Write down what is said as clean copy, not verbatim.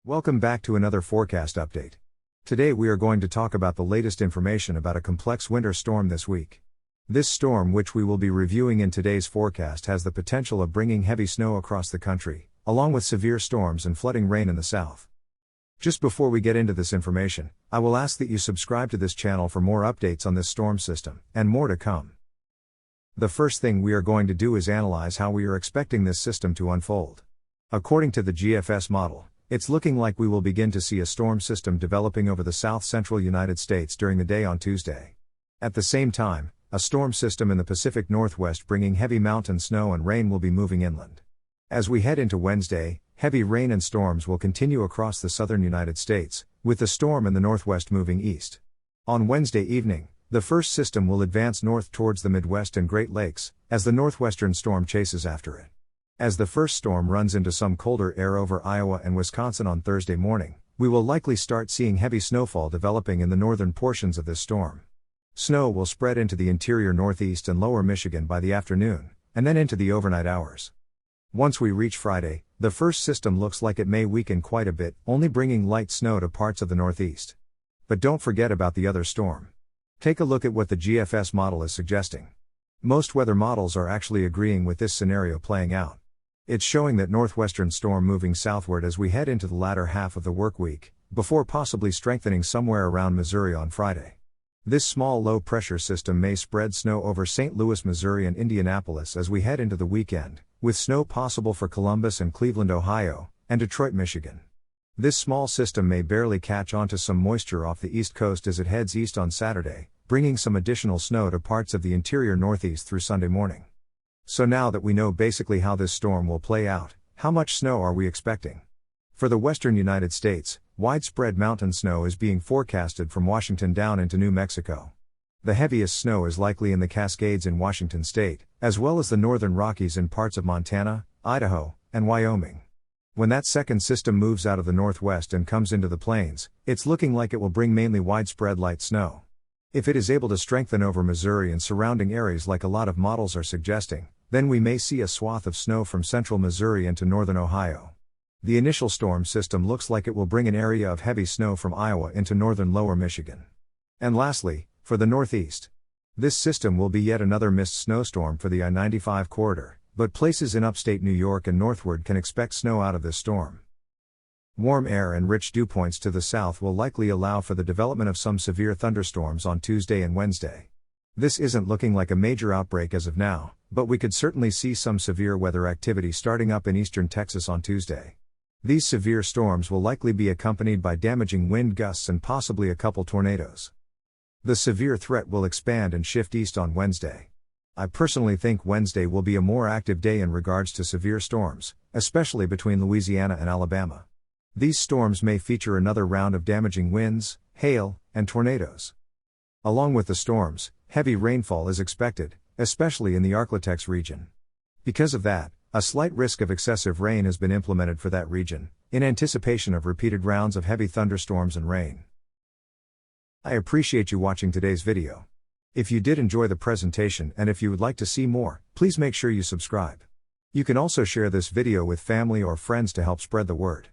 Welcome back to another forecast update. Today we are going to talk about the latest information about a complex winter storm this week. This storm, which we will be reviewing in today's forecast, has the potential of bringing heavy snow across the country, along with severe storms and flooding rain in the south. Just before we get into this information, I will ask that you subscribe to this channel for more updates on this storm system, and more to come. The first thing we are going to do is analyze how we are expecting this system to unfold. According to the GFS model, it's looking like we will begin to see a storm system developing over the south-central United States during the day on Tuesday. At the same time, a storm system in the Pacific Northwest bringing heavy mountain snow and rain will be moving inland. As we head into Wednesday, heavy rain and storms will continue across the southern United States, with the storm in the northwest moving east. On Wednesday evening, the first system will advance north towards the Midwest and Great Lakes, as the northwestern storm chases after it. As the first storm runs into some colder air over Iowa and Wisconsin on Thursday morning, we will likely start seeing heavy snowfall developing in the northern portions of this storm. Snow will spread into the interior northeast and lower Michigan by the afternoon, and then into the overnight hours. Once we reach Friday, the first system looks like it may weaken quite a bit, only bringing light snow to parts of the northeast. But don't forget about the other storm. Take a look at what the GFS model is suggesting. Most weather models are actually agreeing with this scenario playing out. It's showing that northwestern storm moving southward as we head into the latter half of the work week, before possibly strengthening somewhere around Missouri on Friday. This small low-pressure system may spread snow over St. Louis, Missouri and Indianapolis as we head into the weekend, with snow possible for Columbus and Cleveland, Ohio, and Detroit, Michigan. This small system may barely catch onto some moisture off the east coast as it heads east on Saturday, bringing some additional snow to parts of the interior northeast through Sunday morning. So now that we know basically how this storm will play out, how much snow are we expecting? For the western United States, widespread mountain snow is being forecasted from Washington down into New Mexico. The heaviest snow is likely in the Cascades in Washington state, as well as the northern Rockies in parts of Montana, Idaho, and Wyoming. When that second system moves out of the northwest and comes into the plains, it's looking like it will bring mainly widespread light snow. If it is able to strengthen over Missouri and surrounding areas like a lot of models are suggesting, then we may see a swath of snow from central Missouri into northern Ohio. The initial storm system looks like it will bring an area of heavy snow from Iowa into northern lower Michigan. And lastly, for the northeast, this system will be yet another missed snowstorm for the I-95 corridor, but places in upstate New York and northward can expect snow out of this storm. Warm air and rich dew points to the south will likely allow for the development of some severe thunderstorms on Tuesday and Wednesday. This isn't looking like a major outbreak as of now, but we could certainly see some severe weather activity starting up in eastern Texas on Tuesday. These severe storms will likely be accompanied by damaging wind gusts and possibly a couple tornadoes. The severe threat will expand and shift east on Wednesday. I personally think Wednesday will be a more active day in regards to severe storms, especially between Louisiana and Alabama. These storms may feature another round of damaging winds, hail, and tornadoes. Along with the storms, heavy rainfall is expected, especially in the Arklatex region. Because of that, a slight risk of excessive rain has been implemented for that region, in anticipation of repeated rounds of heavy thunderstorms and rain. I appreciate you watching today's video. If you did enjoy the presentation and if you would like to see more, please make sure you subscribe. You can also share this video with family or friends to help spread the word.